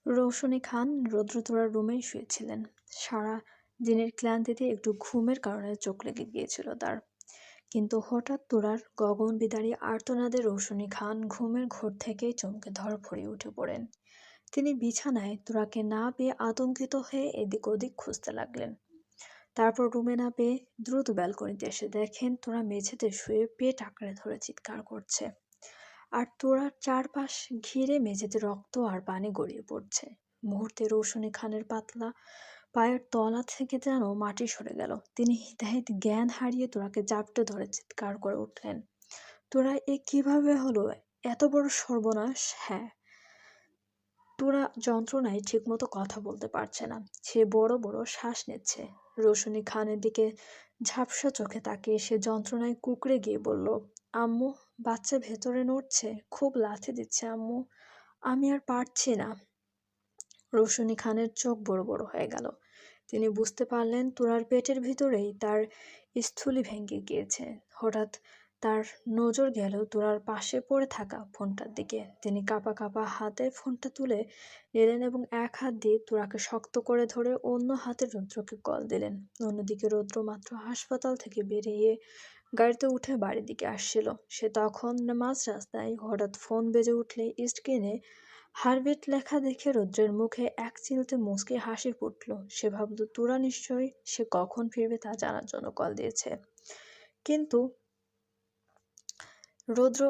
রৌশনী খান রৌদ্র তোড়ার রুমেই শুয়েছিলেন। সারা দিনের ক্লান্তিতে একটু ঘুমের কারণে চোখ লেগে গিয়েছিল তার। কিন্তু হঠাৎ তোড়ার গগনবিদারী আর্তনাদে রৌশনী খান ঘুমের ঘোর থেকেই চমকে ধরফড়িয়ে উঠে পড়েন। তিনি বিছানায় তোড়াকে না পেয়ে আতঙ্কিত হয়ে এদিক ওদিক খুঁজতে লাগলেন। তারপর রুমে না পেয়ে দ্রুত ব্যালকনিতে এসে দেখেন তোড়া মেঝেতে শুয়ে পেট আঁকড়ে ধরে চিৎকার করছে। আর তোড়ার চারপাশ ঘিরে মেঝেতে রক্ত আর পানি গড়িয়ে পড়ছে। মুহূর্তে রৌশনী খানের পাতলা পায়ের তলা থেকে যেন মাটি সরে গেল। তিনি হিতাহিত জ্ঞান হারিয়ে তোড়াকে জাপটে ধরে চিৎকার করে উঠলেন, তোরা এ কিভাবে হলো? এত বড় সর্বনাশ! হ্যাঁ। তোরা যন্ত্রণায় ঠিকমতো কথা বলতে পারছে না। সে বড় বড় শ্বাস নিচ্ছে। রৌশনী খানের দিকে ঝাপসা চোখে তাকিয়ে সে যন্ত্রণায় কুঁকড়ে গিয়ে বলল, আম্মু, বাচ্চা ভেতরে নড়ছে, খুব লাথি দিচ্ছে আম্মু, আমি আর পারছি না। রৌশনী খানের চোখ বড় বড় হয়ে গেল। তিনি বুঝতে পারলেন তোড়ার পেটের ভিতরেই তার স্থলি ভেঙে গিয়েছে। হঠাৎ তার নজর গেল তোড়ার পাশে পড়ে থাকা ফোনটার দিকে। তিনি কাঁপা কাঁপা হাতে ফোনটা তুলে নিলেন এবং এক হাত দিয়ে তোড়াকে শক্ত করে ধরে অন্য হাতে রৌদ্রকে কল দিলেন। অন্যদিকে রৌদ্র মাত্র হাসপাতাল থেকে বেরিয়ে গাড়িতে উঠে বাড়ির দিকে আসছিল। সে তখন মাঝ রাস্তায় হঠাৎ ফোন বেজে উঠলে স্ক্রিনে হার্টবিট লেখা দেখে রৌদ্রের মুখে এক চিলতে মুচকি হাসি ফুটল। সে ভাবল তোড়া নিশ্চয়ই সে কখন ফিরবে তা জানার জন্য কল দিয়েছে। কিন্তু রৌদ্র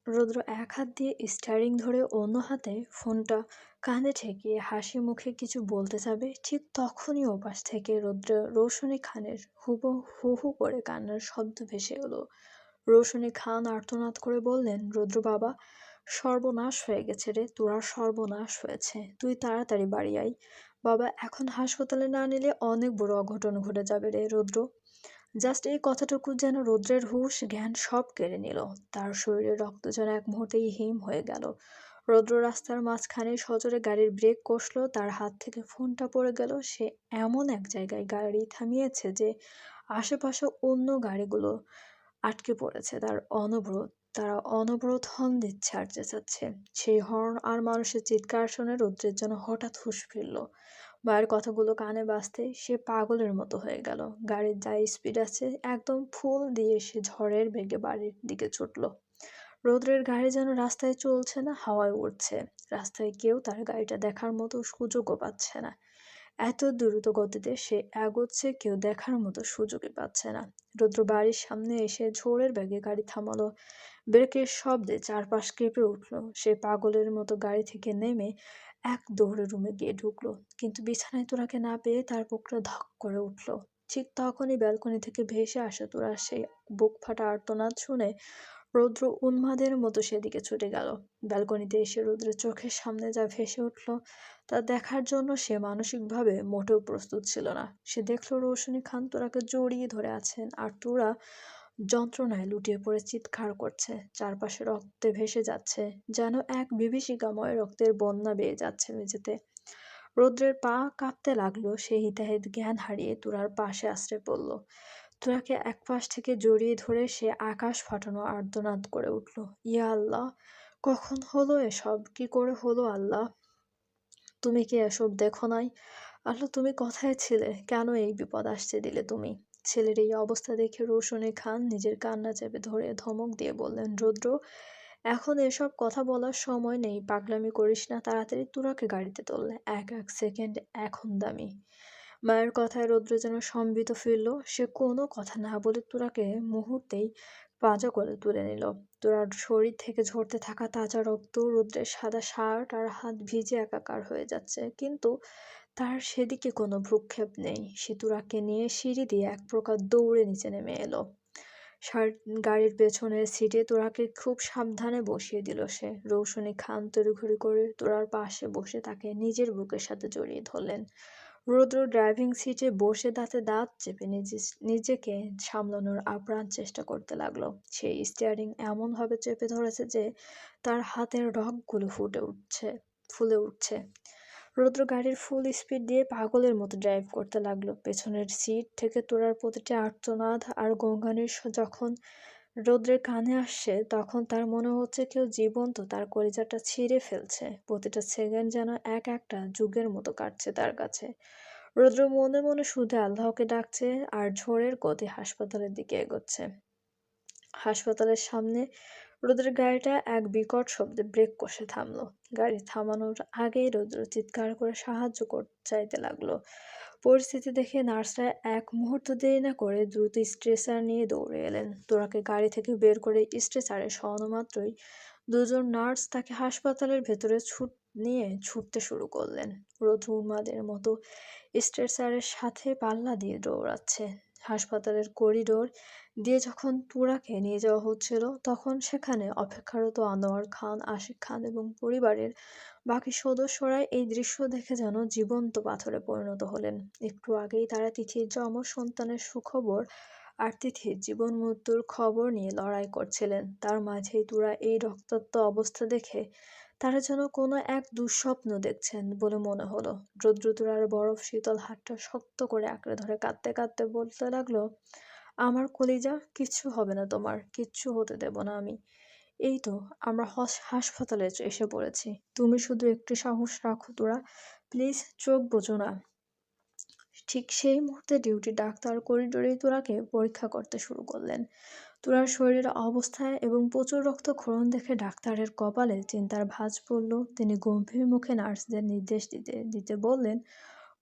রৌদ্র এক হাত দিয়ে স্টিয়ারিং ধরে অন্য হাতে ফোনটা কাঁধে ঠেকিয়ে হাসি মুখে কিছু বলতে যাবে, ঠিক তখনই ওপাশ থেকে রৌশনী খানের হু হু করে কান্নার শব্দ ভেসে এলো। রৌশনী খান আর্তনাদ করে বললেন, রৌদ্র বাবা, সর্বনাশ হয়ে গেছে রে, তোরা সর্বনাশ হয়েছে, তুই তাড়াতাড়ি বাড়ি আয় বাবা, এখন হাসপাতালে না নিলে অনেক বড় অঘটন ঘটে যাবে রে রৌদ্র। জাস্ট এই কথাটুকু যেন রৌদ্রের হুঁশ জ্ঞান সব কেড়ে নিল। তার শরীরে রক্ত যেন এক মুহূর্তেই হিম হয়ে গেল। রৌদ্র রাস্তার মাঝখানে সজোরে গাড়ির ব্রেক কষল, তার হাত থেকে ফোনটা পড়ে গেল। সে এমন এক জায়গায় গাড়ি থামিয়েছে যে আশেপাশে অন্য গাড়িগুলো আটকে পড়েছে। তারা অনবরত হর্ন দিচ্ছে আর চেঁচাচ্ছে। সেই হর্ন আর মানুষের চিৎকার শুনে রৌদ্রের জন্য হঠাৎ হুঁশ ফিরল। মায়ের কথাগুলো কানে বাজতে সে পাগলের মতো হয়ে গেল। গাড়ির যা স্পিড আছে একদম ফুল দিয়ে সে ঝড়ের বেগে বাড়ির দিকে ছুটল। রৌদ্রের গাড়ি যেন রাস্তায় চলছে না, হাওয়ায় উড়ছে। রাস্তায় কেউ তার গাড়িটা দেখার মতো সুযোগও পাচ্ছে না। এত দ্রুত গতিতে সে এগোচ্ছে, কেউ দেখার মতো সুযোগই পাচ্ছে না। রৌদ্র বাড়ির সামনে এসে ঝোড়ের বেগে গাড়ি থামালো। ব্রেকের শব্দে চারপাশ কেঁপে উঠল। সে পাগলের মতো গাড়ি থেকে নেমে এক দৌড়ে রুমে গিয়ে ঢুকলো। কিন্তু বিছানায় তোড়াকে না পেয়ে তার বুকটা ধক করে উঠল। ঠিক তখনই ব্যালকনি থেকে ভেসে আসা তোড়ার সেই বুক ফাটা আর্তনাদ শুনে রৌদ্র উন্মাদের মতো সেদিকে ছুটে গেল। ব্যালকনিতে এসে রৌদ্রের চোখের সামনে যা ভেসে উঠল তা দেখার জন্য সে মানসিকভাবে মোটেও প্রস্তুত ছিল না। সে দেখল রৌশনী খান তোড়াকে জড়িয়ে ধরে আছেন আর তোড়া যন্ত্রণায় লুটিয়ে পড়ে চিৎকার করছে। চারপাশে রক্তে ভেসে যাচ্ছে, যেন এক বিভীষিকাময় রক্তের বন্যা বেয়ে যাচ্ছে মেঝেতে। রৌদ্রের পা কাঁপতে লাগলো। সে হিতাহিত জ্ঞান হারিয়ে তোড়ার পাশে আশ্রে পড়ল। তোড়াকে এক পাশ থেকে জড়িয়ে ধরে সে আকাশ ফাটানো আর্তনাদ করে উঠল, ইয়া আল্লাহ, কখন হলো এসব? কি করে হলো আল্লাহ? তুমি কি এসব দেখো নাই? আল্লাহ, তুমি কোথায় ছিলে? কেন এই বিপদ আসতে দিলে তুমি? ছেলের এই অবস্থা দেখে রৌশনী খান নিজের কান্না চেপে ধরে ধমক দিয়ে বললেন, রৌদ্র, এখন এসব কথা বলার সময় নেই, পাগলামি করিস না, তাড়াতাড়ি তোড়াকে গাড়িতে তোল, এক এক সেকেন্ড এখন দামি। মায়ের কথায় রৌদ্র যেন সম্বিত ফিরল। সে কোনো কথা না বলে তোড়াকে মুহূর্তেই পাঁজা করে তুলে নিল। তোড়ার শরীর থেকে ঝরতে থাকা তাজা রক্ত, রৌদ্রের সাদা শার্ট আর হাত ভিজে একাকার হয়ে যাচ্ছে, কিন্তু তার সেদিকে কোনো ভ্রুক্ষেপ নেই। সে তোড়াকে নিয়ে সিঁড়ি দিয়ে এক প্রকার দৌড়ে নিচে নেমে এলো। গাড়ির পেছনের সিটে তোড়াকে খুব সাবধানে বসিয়ে দিল সে। রৌশনী খান তড়িঘড়ি করে তোড়ার পাশে বসে তাকে নিজের বুকের সাথে জড়িয়ে ধরলেন। রৌদ্র ড্রাইভিং সিটে বসে দাঁতে দাঁত চেপে নিজেকে সামলানোর আপ্রাণ চেষ্টা করতে লাগলো। সে স্টিয়ারিং এমনভাবে চেপে ধরেছে যে তার হাতের রগগুলো ফুলে উঠছে। রৌদ্র গাড়ির ফুল স্পিড দিয়ে পাগলের মতো ড্রাইভ করতে লাগলো। পেছনের সিট থেকে তোড়ার প্রতিটি আর্তনাদ আর গোঙানির যখন রৌদ্রের কানে আসছে, তখন তার মনে হচ্ছে কেউ জীবন্ত তার কলিজাটা ছিঁড়ে ফেলছে। প্রতিটা সেকেন্ড যেন এক একটা যুগের মতো কাটছে তার কাছে। রৌদ্র মনে মনে শুধু আল্লাহকে ডাকছে আর ঝড়ের গতি হাসপাতালের দিকে এগোচ্ছে। হাসপাতালের সামনে রৌদ্রের গাড়িটা এক বিকট শব্দে ব্রেক কষে থামলো। গাড়ি থামানোর আগেই রৌদ্র চিৎকার করে সাহায্য চাইতে লাগলো। পরিস্থিতি দেখে নার্সরা এক মুহূর্ত দেরি না করে দ্রুত স্ট্রেচার নিয়ে দৌড়ে এলেন। তোরাকে গাড়ি থেকে বের করে স্ট্রেচারে সরানো মাত্রই দুজন নার্স তাকে হাসপাতালের ভেতরে নিয়ে ছুটতে শুরু করলেন। রৌদ্র উন্মাদের মতো স্ট্রেচারের সাথে পাল্লা দিয়ে দৌড়াচ্ছে। হাসপাতালের করিডোর দিয়ে যখন তুরাকে নিয়ে যাওয়া হচ্ছিল, তখন সেখানে অপেক্ষারত আনোয়ার খান, আশিক খান এবং পরিবারের বাকি সদস্যরা এই দৃশ্য দেখে যেন জীবন্ত পাথরে পরিণত হলেন। একটু আগেই তারা তিথির যমজ সন্তানের সুখবর আর তিথির জীবন মৃত্যুর খবর নিয়ে লড়াই করছিলেন। তার মাঝেই তুরা এই রক্তাক্ত অবস্থা দেখে তারা যেন কোনো এক দুঃস্বপ্ন দেখছেন বলে মনে হলো। রৌদ্র তুরার বরফ শীতল হাতটা শক্ত করে আঁকড়ে ধরে কাঁদতে কাঁদতে বলতে লাগলো, আমার কলিজা, কিচ্ছু হবে না তোমার, কিচ্ছু হতে দেব না আমি। এই তো আমরা হাসপাতালে এসে পড়েছি। তুমি শুধু একটু সাহস রাখো তোরা, প্লিজ, চোখ বোঝো না। ঠিক সেই মুহূর্তে ডিউটি ডাক্তার করিডোরেই তোরাকে পরীক্ষা করতে শুরু করলেন। তোরার শরীরের অবস্থা এবং প্রচুর রক্তক্ষরণ দেখে ডাক্তারের কপালে চিন্তার ভাঁজ পড়ল। তিনি গম্ভীর মুখে নার্সদের নির্দেশ দিতে দিতে বললেন,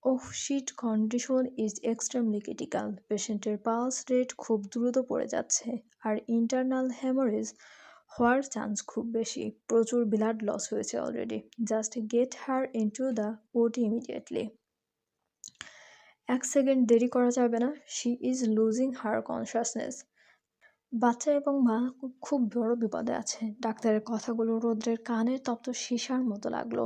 oh shit, condition is extremely critical. পেশেন্টের পালস রেট খুব দ্রুত পড়ে যাচ্ছে আর ইন্টারনাল হেমোরেজ হওয়ার চান্স খুব বেশি। প্রচুর ব্লাড লস হয়েছে already. Just get her into the ওটি ইমিডিয়েটলি। এক সেকেন্ড দেরি করা যাবে না। She is losing her consciousness. বাচ্চা এবং মা খুব বড় বিপদে আছে। ডাক্তারের কথাগুলো রৌদ্রের কানে তপ্ত সীসার মতো লাগলো।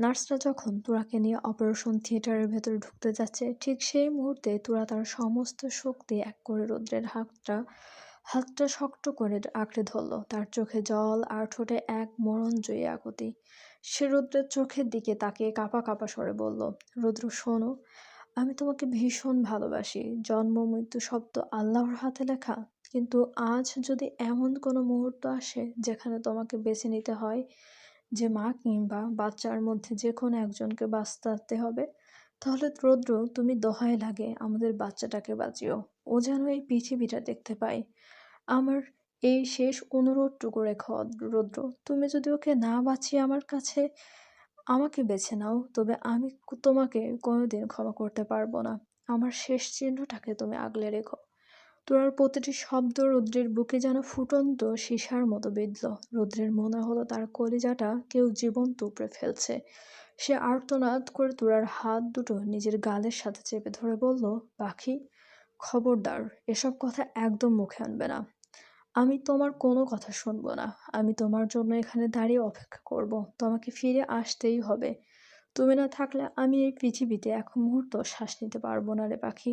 নার্সরা যখন তুরাকে নিয়ে অপারেশন থিয়েটারের ভেতরে ঢুকতে যাচ্ছে, ঠিক সেই মুহূর্তে তুরা তার সমস্ত শক্তি এক করে রৌদ্রের হাতটা শক্ত করে আঁকড়ে ধরল। তার চোখে জল আর ঠোঁটে এক মরণজয়ী আকুতি। সে রৌদ্রের চোখের দিকে তাকিয়ে কাঁপা কাঁপা স্বরে বলল, রৌদ্র শোনো, আমি তোমাকে ভীষণ ভালোবাসি। জন্ম মৃত্যু সব তো আল্লাহর হাতে লেখা, কিন্তু আজ যদি এমন কোনো মুহূর্ত আসে যেখানে তোমাকে বেছে নিতে হয় যে মা কিংবা বাচ্চার মধ্যে যে কোনো একজনকে বাঁচাতে হবে, তাহলে রৌদ্র, তুমি দোহাই লাগে আমাদের বাচ্চাটাকে বাঁচিও। ও যেন এই পৃথিবীটা দেখতে পায়। আমার এই শেষ অনুরোধটুকু রেখো রৌদ্র। তুমি যদি ওকে না বাঁচিয়ে আমাকে বেছে নাও, তবে আমি তোমাকে কোনোদিন ক্ষমা করতে পারবো না। আমার শেষ চিহ্নটাকে তুমি আগলে রেখো। তোরার প্রতিটি শব্দ রৌদ্রের বুকে যেন ফুটন্ত সীসার মতো বিঁধল। রৌদ্রের মনে হলো তার কলিজাটা কেউ জীবন্ত উপড়ে ফেলছে। সে আর্তনাদ করে তোরার হাত দুটো নিজের গালের সাথে চেপে ধরে বলল, পাখি, খবরদার, এসব কথা একদম মুখে আনবে না। আমি তোমার কোনো কথা শুনবো না। আমি তোমার জন্য এখানে দাঁড়িয়ে অপেক্ষা করব। তোমাকে ফিরে আসতেই হবে। তুমি না থাকলে আমি এই পৃথিবীতে এক মুহূর্ত শ্বাস নিতে পারবো না রে পাখি।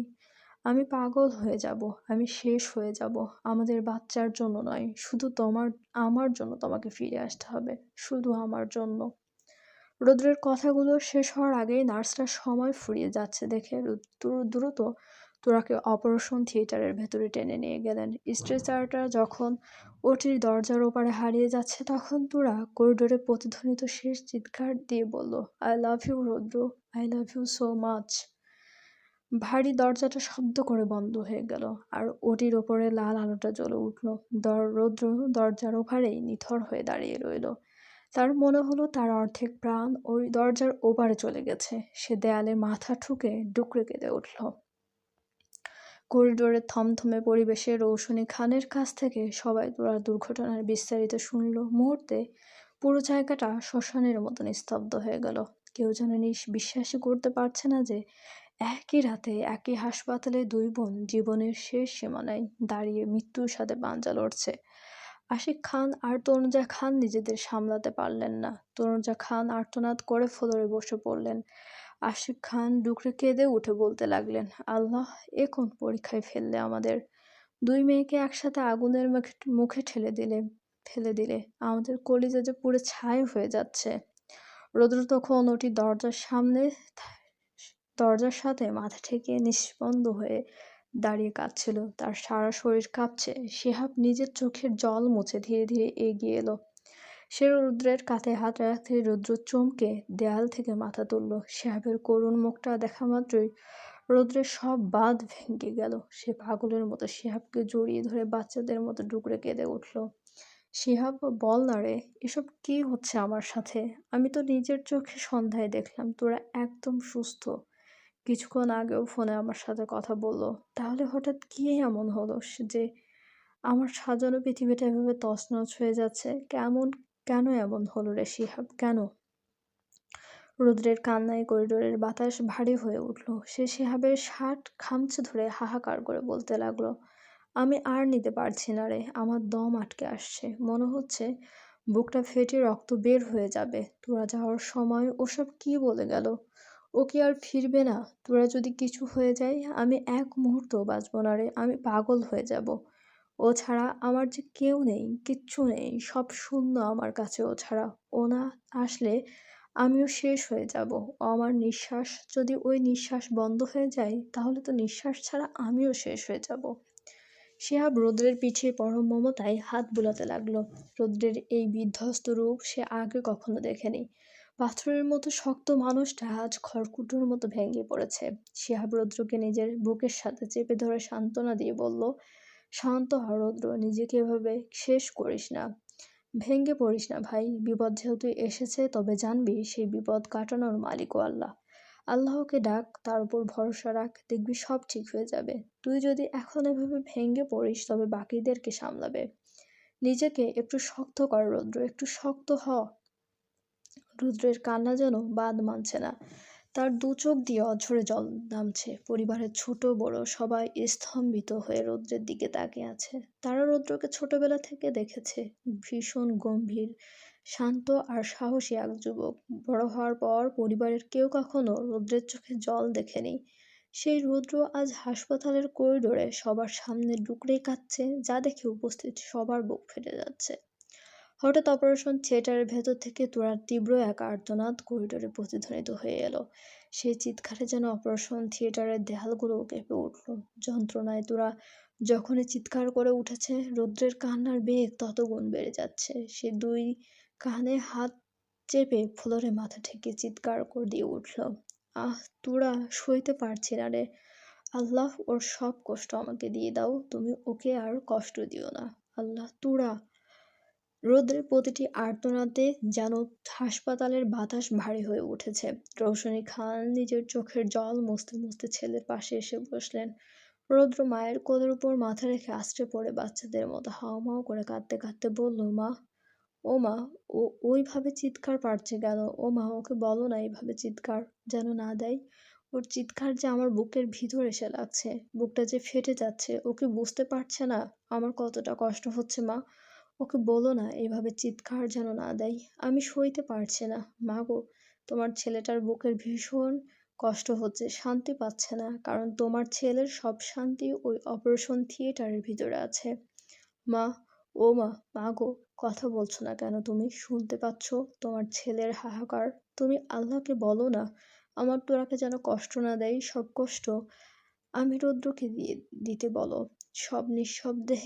আমি পাগল হয়ে যাব, আমি শেষ হয়ে যাব। আমাদের বাচ্চার জন্য নয়, শুধু আমার জন্য তোমাকে ফিরে আসতে হবে, শুধু আমার জন্য। রৌদ্রের কথাগুলো শেষ হওয়ার আগেই নার্সরা সময় ফুরিয়ে যাচ্ছে দেখে দ্রুত তোরাকে অপারেশন থিয়েটারের ভেতরে টেনে নিয়ে গেলেন। স্ট্রেচারটা যখন ওটির দরজার ওপারে হারিয়ে যাচ্ছে, তখন তোরা করিডোরে প্রতিধ্বনিত শেষ চিৎকার দিয়ে বলল, I love you Roudra, I love you so much. ভারী দরজাটা শব্দ করে বন্ধ হয়ে গেল আর ওটির ওপরে লাল আলোটা জ্বলে উঠল। রৌদ্র দরজার ওপারেই নিথর হয়ে দাঁড়িয়ে রইল। তার মনে হলো তার অর্ধেক প্রাণ ওই দরজার ওপারে চলে গেছে। সে দেয়ালে মাথা ঠুকে ডুকরে কেঁদে উঠল। করিডোরের থমথমে পরিবেশে রৌশনী খানের কাছ থেকে সবাই তোরার দুর্ঘটনার বিস্তারিত শুনল। মুহূর্তে পুরো জায়গাটা শ্মশানের মতো নিস্তব্ধ হয়ে গেল। কেউ যেন বিশ্বাসই করতে পারছে না যে একই রাতে একই হাসপাতালে দুই বোন জীবনের শেষ সীমানায় দাঁড়িয়ে মৃত্যুর সাথে পাঞ্জা লড়ছে। আশিক খান আর তনুজা খান নিজেদের সামলাতে পারলেন না। তনুজা খান আর্তনাদ করে ফ্লোরে বসে পড়লেন। আশিক খান ডুকরে কেঁদে উঠে বলতে লাগলেন, আল্লাহ, এ কোন পরীক্ষায় ফেললে আমাদের? দুই মেয়েকে একসাথে আগুনের মুখে ফেলে দিলে আমাদের কলিজা যে পুরো ছাই হয়ে যাচ্ছে। রৌদ্র তখন ওটি দরজার সাথে মাথা ঠেকিয়ে নিস্পন্দ হয়ে দাঁড়িয়ে কাঁদছিল, তার সারা শরীর কাঁপছে। শিহাব নিজের চোখের জল মুছে ধীরে ধীরে এগিয়ে এলো। সে রুদ্রের কাঁধে হাত রাখতে রুদ্র চমকে দেয়াল থেকে মাথা তুলল। শিহাবের করুণ মুখটা দেখা মাত্রই রুদ্রের সব বাঁধ ভেঙে গেল। সে পাগলের মতো শিহাবকে জড়িয়ে ধরে বাচ্চাদের মতো ডুকরে কেঁদে উঠল। শিহাব, বল না রে, এসব কি হচ্ছে আমার সাথে? আমি তো নিজের চোখে সন্ধ্যায় দেখলাম তোরা একদম সুস্থ। কিছুক্ষণ আগেও ফোনে আমার সাথে কথা বললো। তাহলে হঠাৎ কি এমন হলো যে আমার সাজানো পৃথিবীটা এভাবে তছনছ হয়ে যাচ্ছে? কেন এমন হলো রে শিহাব, কেন? রুদ্রের কান্নায় করিডোরের বাতাস ভারী হয়ে উঠল। সে শিহাবের শার্ট খামচে ধরে হাহাকার করে বলতে লাগলো, আমি আর নিতে পারছি না রে, আমার দম আটকে আসছে, মনে হচ্ছে বুকটা ফেটে রক্ত বের হয়ে যাবে। তোরা যাওয়ার সময় ওসব কি বলে গেল? ও কি আর ফিরবে না? তোরা যদি কিছু হয়ে যায় আমি এক মুহূর্তও বাঁচব না রে, আমি পাগল হয়ে যাব। ও ছাড়া আমার যে কেউ নেই, কিচ্ছু নেই, সব শূন্য আমার কাছে ও ছাড়া। ও না আসলে আমিও শেষ হয়ে যাব। ও আমার নিঃশ্বাস, যদি ওই নিঃশ্বাস বন্ধ হয়ে যায় তাহলে তো নিঃশ্বাস ছাড়া আমিও শেষ হয়ে যাব। শিহাব রৌদ্রের পিঠে পরম মমতায় হাত বুলাতে লাগলো। রৌদ্রের এই বিধ্বস্ত রূপ সে আগে কখনো দেখেনি। পাথরের মতো শক্ত মানুষটা আজ খড়কুটোর মতো ভেঙে পড়েছে। শিহাব রৌদ্রকে নিজের বুকের সাথে চেপে ধরে সান্ত্বনা দিয়ে বলল, শান্ত হ রৌদ্র, নিজেকে এভাবে শেষ করিস না, ভেঙে পড়িস না ভাই। বিপদ যেহেতু এসেছে তবে জানবি সেই বিপদ কাটানোর মালিকও আল্লাহ। আল্লাহকে ডাক, তার উপর ভরসা রাখ, দেখবি সব ঠিক হয়ে যাবে। তুই যদি এখন এভাবে ভেঙে পড়িস তবে বাকিদেরকে সামলাবে। নিজেকে একটু শক্ত কর রৌদ্র, একটু শক্ত হ। রুদ্রের কান্না যেন বাদ মানছে না। তার দু চোখ দিয়ে অঝরে জল নামছে। পরিবারের ছোট বড় সবাই স্তম্ভিত হয়ে রৌদ্রের দিকে তাকিয়ে আছে। তারা রৌদ্রকে ছোটবেলা থেকে দেখেছে, ভীষণ গম্ভীর, শান্ত আর সাহসী এক যুবক। বড় হওয়ার পর পরিবারের কেউ কখনো রৌদ্রের চোখে জল দেখেনি। সেই রৌদ্র আজ হাসপাতালের করিডোরে সবার সামনে ডুকরে কাঁদছে, যা দেখে উপস্থিত সবার বুক ফেটে যাচ্ছে। হঠাৎ অপারেশন থিয়েটারের ভেতর থেকে তুরার তীব্র এক আর্তনাদ করিডোরে প্রতিধ্বনিত হয়ে এলো। সেই চিৎকারে যেন অপারেশন থিয়েটারের দেয়ালগুলো কেঁপে উঠল। যন্ত্রণায় তুরা যখনই চিৎকার করে উঠেছে, রৌদ্রের কান্নার বেগ তত গুণ বেড়ে যাচ্ছে। সে দুই কানে হাত চেপে ফ্লোরে মাথা ঠেকে চিৎকার করে দিয়ে উঠল, আহ তুরা, সইতে পারছি না রে। আল্লাহ, ওর সব কষ্ট আমাকে দিয়ে দাও, তুমি ওকে আর কষ্ট দিও না আল্লাহ। তুরা। রৌদ্রের প্রতিটি আর্তনাদে যেন হাসপাতালের বাতাস ভারী হয়ে উঠেছে। রৌশনী খান নিজের চোখের জল মুছতে মুছতে ছেলের পাশে এসে বসলেন। রৌদ্র মায়ের কোলের উপর মাথা রেখে আশ্রে পড়ে বাচ্চাদের মতো হাউমাউ করে কাঁদতে কাঁদতে বলল, মা, ও মা, ও ওইভাবে চিৎকার পারছে কেন? ও মা, ওকে বলো না এইভাবে চিৎকার যেন না দেয়। ওর চিৎকার যে আমার বুকের ভিতর এসে লাগছে, বুকটা যে ফেটে যাচ্ছে। ও কি বুঝতে পারছে না আমার কতটা কষ্ট হচ্ছে? মা, ওকে বলো না এইভাবে চিৎকার যেন না দেয়। আমি সইতে পারছি না। মা গো, তোমার ছেলেটার বুকের ভীষণ কষ্ট হচ্ছে, শান্তি পাচ্ছে না, কারণ তোমার ছেলের সব শান্তি ওই অপারেশন থিয়েটারের ভিতরে আছে। মা, ও মা, মা গো, কথা বলছো না কেন তুমি? শুনতে পাচ্ছ তোমার ছেলের হাহাকার? তুমি আল্লাহকে বলো না আমার তোরাকে যেন কষ্ট না দেয়, সব কষ্ট আমি রৌদ্রকে দিতে বলো। সব নিঃশব্দে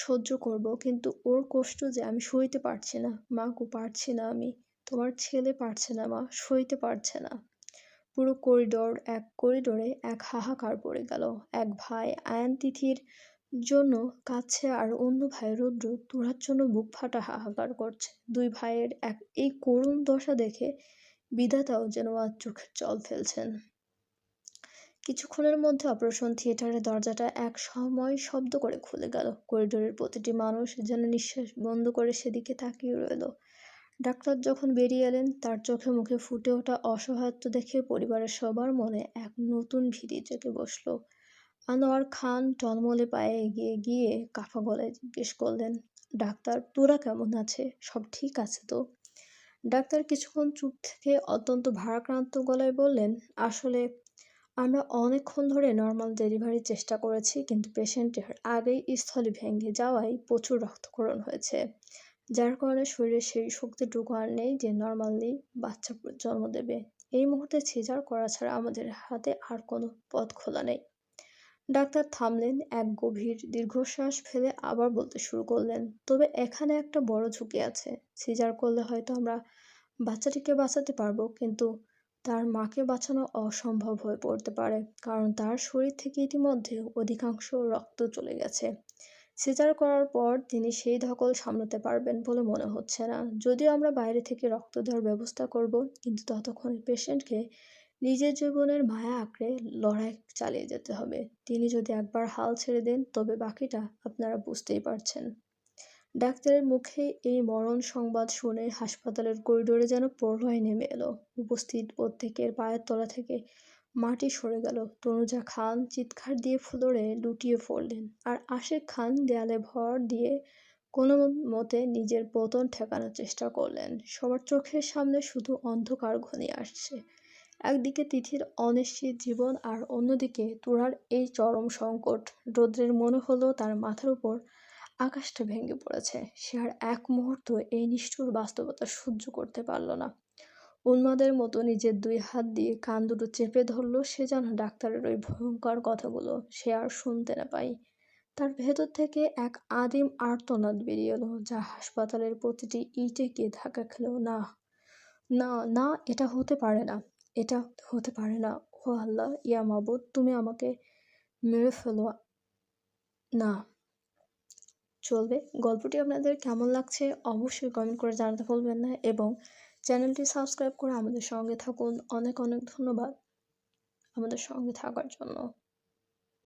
সহ্য করব, কিন্তু ওর কষ্ট যে আমি সইতে পারছি না। মা গো, পারছি না আমি। তোমার ছেলে পারছে না মা, সইতে পারছে না। পুরো করিডোরে এক হাহাকার পড়ে গেল। এক ভাই আয়ান তিথির জন্য কাঁদছে আর অন্য ভাই রৌদ্র তুরার জন্য বুক ফাটা হাহাকার করছে। দুই ভাইয়ের এই করুণ দশা দেখে বিধাতাও যেন আজ চোখের জল ফেলছেন। কিছুক্ষণের মধ্যে অপারেশন থিয়েটারের দরজাটা এক সময় শব্দ করে খুলে গেল। করিডোরের প্রতিটি মানুষ যেন নিঃশ্বাস বন্ধ করে সেদিকে তাকিয়ে রইল। ডাক্তার যখন বেরিয়ে এলেন, তার চোখে মুখে ফুটে ওঠা অসহায়ত্ব দেখে পরিবারের সবার মনে এক নতুন ভীতি জেগে বসল। আনোয়ার খান টলমলে পায়ে এগিয়ে গিয়ে কাঁপা গলায় জিজ্ঞেস করলেন, ডাক্তার, তোরা কেমন আছে? সব ঠিক আছে তো? ডাক্তার কিছুক্ষণ চুপ থেকে অত্যন্ত ভারাক্রান্ত গলায় বললেন, আসলে আমরা অনেকক্ষণ ধরে নর্মাল ডেলিভারির চেষ্টা করেছি, কিন্তু পেশেন্টের আগেই স্থলে ভেঙে যাওয়ায় প্রচুর রক্তক্ষরণ হয়েছে, যার কারণে শরীরে সেই শক্তিটুকু আর নেই যে নর্মালি বাচ্চা জন্ম দেবে। এই মুহূর্তে সিজার করা ছাড়া আমাদের হাতে আর কোনো পথ খোলা নেই। ডাক্তার থামলেন, এক গভীর দীর্ঘশ্বাস ফেলে আবার বলতে শুরু করলেন, তবে এখানে একটা বড় ঝুঁকি আছে। সিজার করলে হয়তো আমরা বাচ্চাটিকে বাঁচাতে পারবো, কিন্তু তার মাকে বাঁচানো অসম্ভব হয়ে পড়তে পারে, কারণ তার শরীর থেকে ইতিমধ্যে অধিকাংশ রক্ত চলে গেছে। সিজার করার পর তিনি সেই ধকল সামলাতে পারবেন বলে মনে হচ্ছে না। যদিও আমরা বাইরে থেকে রক্ত দেওয়ার ব্যবস্থা করব, কিন্তু ততক্ষণে পেশেন্টকে নিজের জীবনের মায়া আঁকড়ে লড়াই চালিয়ে যেতে হবে। তিনি যদি একবার হাল ছেড়ে দেন, তবে বাকিটা আপনারা বুঝতেই পারছেন। ডাক্তারের মুখে এই মরণ সংবাদ শুনে হাসপাতালের করিডোরে যেন প্রলয় নেমে এলো। উপস্থিত প্রত্যেকের পায়ের তলা থেকে মাটি সরে গেল। তনুজা খান চিৎকার দিয়ে ফ্লোরে লুটিয়ে পড়লেন, আর আশিক খান দেয়ালে ভর দিয়ে কোনো মতে নিজের পতন ঠেকানোর চেষ্টা করলেন। সবার চোখের সামনে শুধু অন্ধকার ঘনিয়ে আসছে। একদিকে তিথির অনিশ্চিত জীবন, আর অন্যদিকে তুরার এই চরম সংকট। রৌদ্রের মনে হলো তার মাথার উপর আকাশটা ভেঙে পড়েছে। সে আর এক মুহূর্ত এই নিষ্ঠুর বাস্তবতা সহ্য করতে পারল না। উন্মাদের মতো নিজের দুই হাত দিয়ে কান দুটো চেপে ধরল। সে যেন ডাক্তারের ওই ভয়ঙ্কর কথাগুলো সে আর শুনতে না পায়। তার ভেতর থেকে এক আদিম আর্তনাদ বেরিয়ে এলো, যা হাসপাতালের প্রতিটি ইটে গিয়ে ধাক্কা খেল। না, না, না, এটা হতে পারে না, এটা হতে পারে না। ও আল্লাহ, ইয়া মাবুদ, তুমি আমাকে মেরে ফেলো না। চলবে। গল্পটি আপনাদের কেমন লাগছে অবশ্যই কমেন্ট করে জানাতে ভুলবেন না, এবং চ্যানেলটি সাবস্ক্রাইব করে আমাদের সঙ্গে থাকুন। অনেক অনেক ধন্যবাদ আমাদের সঙ্গে থাকার জন্য।